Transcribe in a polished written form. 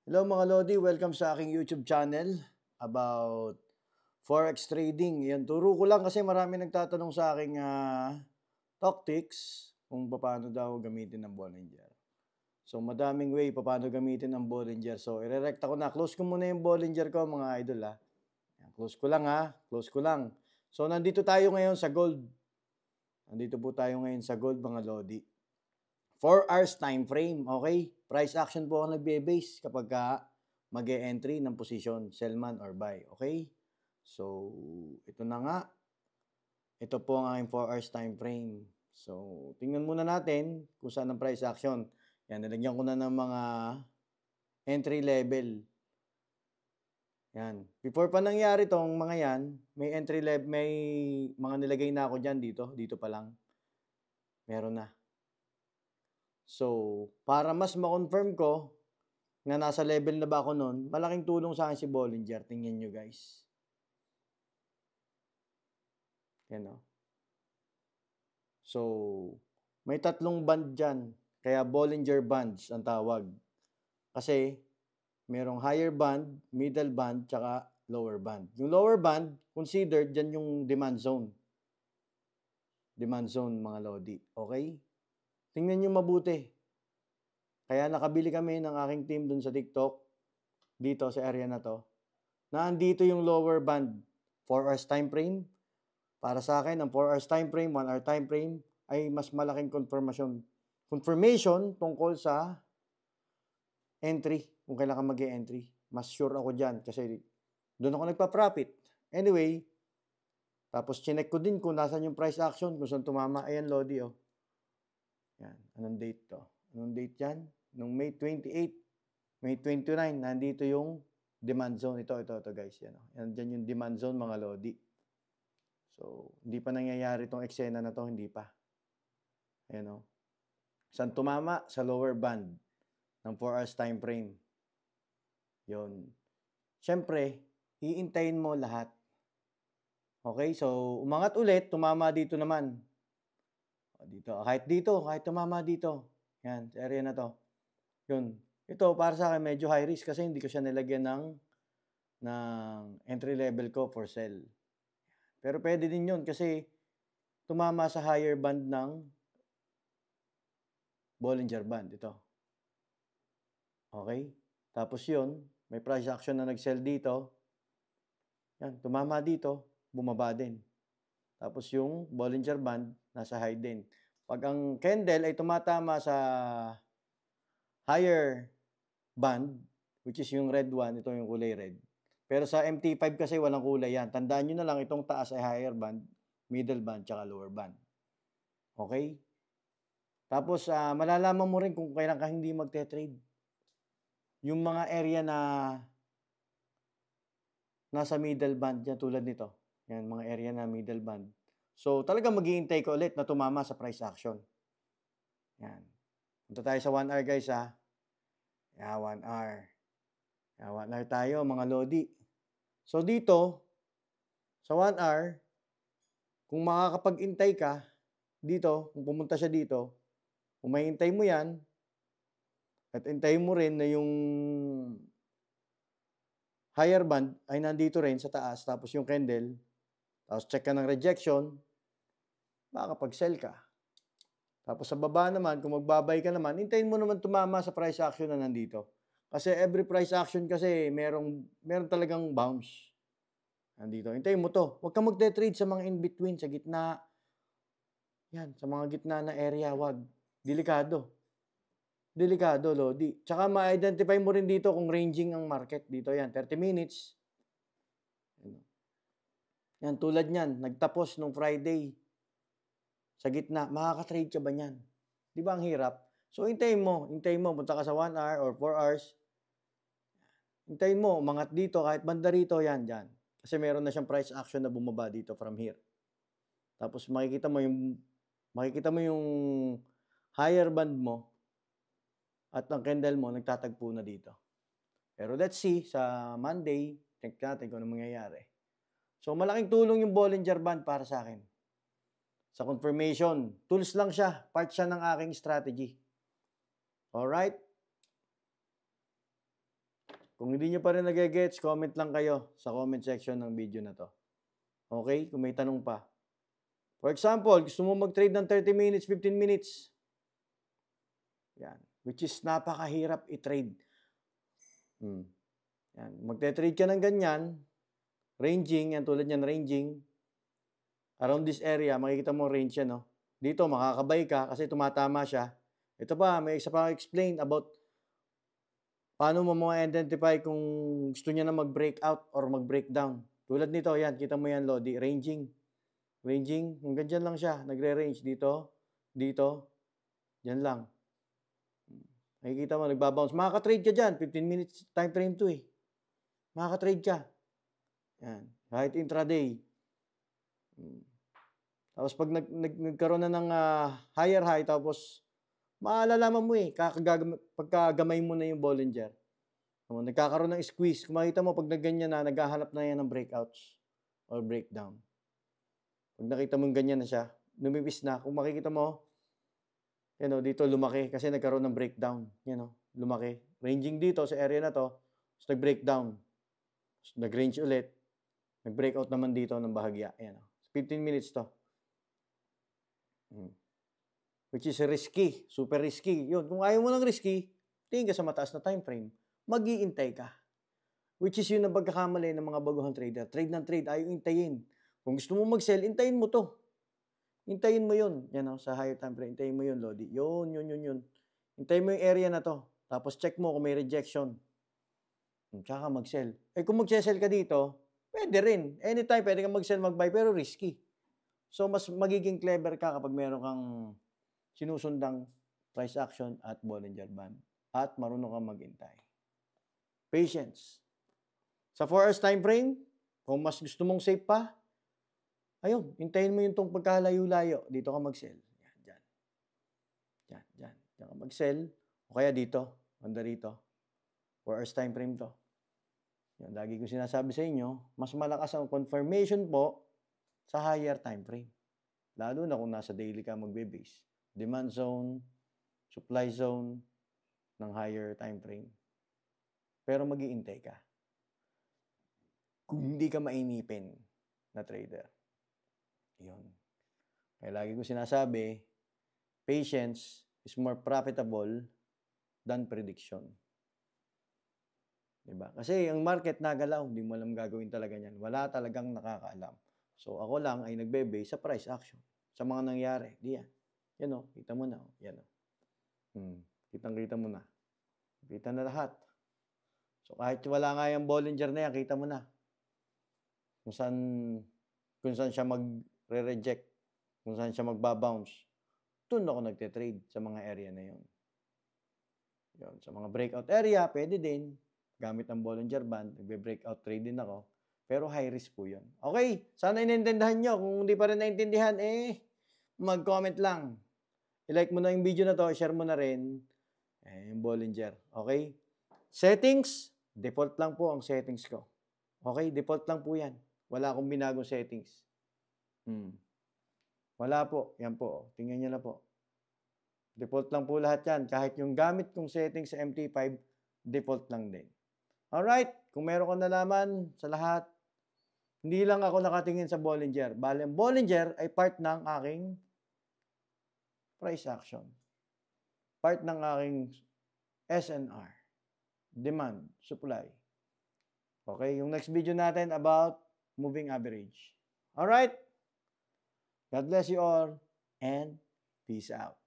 Hello mga Lodi, welcome sa aking YouTube channel about Forex trading. Yan, turo ko lang kasi marami nagtatanong sa aking tactics kung paano daw gamitin ang Bollinger. So, madaming way paano gamitin ang Bollinger. So, irerekta ko na. Close ko muna yung Bollinger ko mga idol ha. Yan, close ko lang ha. Close ko lang. So, nandito tayo ngayon sa gold. Nandito po tayo ngayon sa gold mga Lodi. 4 hours time frame, okay? Price action po ako nagbe-base kapag mag-e-entry ng position, sell man or buy, okay? So, ito na nga. Ito po ang aking 4 hours time frame. So, tingnan muna natin kung saan ang price action. Yan, nilagyan ko na ng mga entry level. Yan. Before pa nangyari tong mga yan, may entry level, may mga nilagay na ako dyan dito. Dito pa lang. Meron na. So, para mas ma-confirm ko na nasa level na ba ako nun, malaking tulong sa akin si Bollinger. Tingnan nyo guys. Yan o. So, may tatlong band dyan. Kaya Bollinger bands ang tawag. Kasi, merong higher band, middle band, tsaka lower band. Yung lower band, considered dyan yung demand zone. Demand zone, mga Lodi. Okay? Tingnan nyo mabuti. Kaya nakabili kami ng aking team dun sa TikTok, dito sa area na to, na andito yung lower band, 4 hours time frame. Para sa akin, ang 4 hours time frame, 1 hour time frame, ay mas malaking confirmation tungkol sa entry, kung kailan ka mag-e-entry. Mas sure ako dyan kasi doon ako nagpa-profit. Anyway, tapos chinek ko din kung nasan yung price action, kung saan tumama. Ayan, Lodi, oh. Yan. Anong date to? Anong date yan? Nung May 28, May 29, nandito yung demand zone. Ito guys. Yan, oh. Yan dyan yung demand zone, mga Lodi. So, hindi pa nangyayari itong eksena na to, hindi pa. Ayan, oh. Saan tumama? Sa lower band ng 4 hours time frame. Yun. Siyempre, iintayin mo lahat. Okay, so umangat ulit, tumama dito naman. Dito, kahit tumama dito. Yan, sa area na to. Yun. Ito, para sa akin, medyo high risk kasi hindi ko siya nilagyan ng entry level ko for sell. Pero pwede din yun kasi tumama sa higher band ng Bollinger Band. Ito. Okay? Tapos yun, may price action na nag-sell dito. Yan, tumama dito, bumaba din. Tapos yung Bollinger Band, nasa high din. Pag ang candle ay tumatama sa higher band, which is yung red one, ito yung kulay red. Pero sa MT5 kasi walang kulay yan. Tandaan nyo na lang, itong taas ay higher band, middle band, tsaka lower band. Okay? Tapos, malalaman mo rin kung kailan ka hindi magte-trade. Yung mga area na nasa middle band, yan tulad nito. Yan, mga area na middle band. So, talagang mag-iintay ko ulit na tumama sa price action. Yan. Punta tayo sa 1 hour guys ha. Yan, 1 hour. Yan, 1 hour tayo mga Lodi. So, dito, sa 1 hour, kung makakapag-intay ka, dito, kung pumunta siya dito, kung mahintay mo yan, at intayin mo rin na yung higher band ay nandito rin sa taas, tapos yung candle, tapos check ka ng rejection, makakapag-sell ka. Tapos sa baba naman, kung magbabay ka naman, hintayin mo naman tumama sa price action na nandito. Kasi every price action kasi meron talagang bounce. Nandito. Hintayin mo to. Huwag kang magte-trade sa mga in-between, sa gitna. Yan, sa mga gitna na area, wag. Delikado. Delikado, Lodi. Tsaka ma-identify mo rin dito kung ranging ang market. Dito yan, 30 minutes. Yan, tulad niyan, nagtapos nung Friday. Sa gitna, makaka-trade ka ba niyan? Di ba ang hirap? So, hintayin mo, punta ka sa 1 hour or 4 hours. Hintayin mo, umangat dito, kahit banda rito, yan, dyan. Kasi meron na siyang price action na bumaba dito from here. Tapos makikita mo yung higher band mo at ang candle mo, nagtatagpo na dito. Pero let's see, sa Monday, check natin kung ano mangyayari. So, malaking tulong yung Bollinger Band para sa akin. Sa confirmation, tools lang siya. Part siya ng aking strategy. Alright? Kung hindi nyo pa rin nagigets, comment lang kayo sa comment section ng video na to. Okay? Kung may tanong pa. For example, gusto mo mag-trade ng 30 minutes, 15 minutes. Yan. Which is napakahirap i-trade. Yan. Magte-trade ka ng ganyan. Ranging, yan tulad yan, ranging. Around this area, makikita mo range yan, no? Dito, makakabay ka kasi tumatama siya. Ito pa, may isa pa explain about paano mo ma-identify kung gusto niya na mag-breakout or mag-breakdown. Tulad nito, yan, kita mo yan, Lodi, ranging. Ranging, hanggang dyan lang siya. Nagre-range dito, dito, dyan lang. Nakikita mo, nagbabounce. Makaka-trade ka dyan. 15 minutes time frame to eh. Makaka-trade ka. Yan. Kahit intraday. Tapos pag nagkaroon na ng higher high, tapos maalalaman mo eh, pagkagamay mo na yung Bollinger. Nagkakaroon ng squeeze. Kung makita mo, pag nagganyan na, naghahanap na yan ng breakouts or breakdown. Pag nakita mo ganyan na siya, numipis na. Kung makikita mo, dito lumaki kasi nagkaroon ng breakdown. Lumaki. Ranging dito sa area na to, so nag-breakdown. So, nag-range ulit. Nag-breakout naman dito ng bahagya. 15 minutes to. Which is risky. Super risky. Yun. Kung ayaw mo ng risky, tingin ka sa mataas na time frame. Mag-iintay ka. Which is yun ang pagkakamali ng mga baguhang trader. Trade ng trade, ayaw intayin. Kung gusto mo mag-sell, intayin mo to. Intayin mo yun. Sa higher time frame, intayin mo yun, Lodi. Yun. Intayin mo yung area na to. Tapos check mo kung may rejection. Tsaka mag-sell. Kung mag-sell ka dito, pwede rin. Anytime, pwede kang mag-sell, mag-buy, pero risky. So, mas magiging clever ka kapag meron kang sinusundang price action at Bollinger Band. At marunong kang mag-intay. Patience. Sa 4 hours time frame, kung mas gusto mong safe pa, ayun, hintayin mo yung tong pagkalayo-layo. Dito ka mag-sell. Diyan ka mag-sell. O kaya dito. Banda rito. 4 hours time frame to. Yan, lagi ko sinasabi sa inyo, mas malakas ang confirmation po sa higher time frame. Lalo na kung nasa daily ka magbe-base. Demand zone, supply zone ng higher time frame. Pero mag-iintay ka. Kung hindi ka mainipin na trader. Yun. Kaya lagi ko sinasabi, patience is more profitable than prediction. Diba? Kasi ang market nagalaw, hindi mo alam gagawin talaga niyan. Wala talagang nakakaalam. So ako lang ay nagbe-base sa price action. Sa mga nangyari. Diyan. Yan o, kita mo na. Yan o. Kitang-kita mo na. Kita na lahat. So kahit wala nga yung Bollinger na yan, kita mo na. Kung saan siya mag-reject, kung saan siya magbabounce. Doon ako nagte-trade sa mga area na yun. Yun. Sa mga breakout area, pwede din. Gamit ang Bollinger Band, nagbe-breakout trade din ako. Pero high risk po yun. Okay, sana inintindihan nyo. Kung hindi pa rin naintindihan, mag-comment lang. I-like mo na yung video na to, share mo na rin. Yung Bollinger. Okay? Settings, default lang po ang settings ko. Okay? Default lang po yan. Wala akong binagong settings. Wala po. Yan po. Tingnan nyo na po. Default lang po lahat yan. Kahit yung gamit kong settings sa MT5, default lang din. Alright? Kung meron kang nalaman sa lahat, hindi lang ako nakatingin sa Bollinger. Bale, ang Bollinger ay part ng aking price action. Part ng aking SNR. Demand, supply. Okay? Yung next video natin about moving average. Alright? God bless you all and peace out.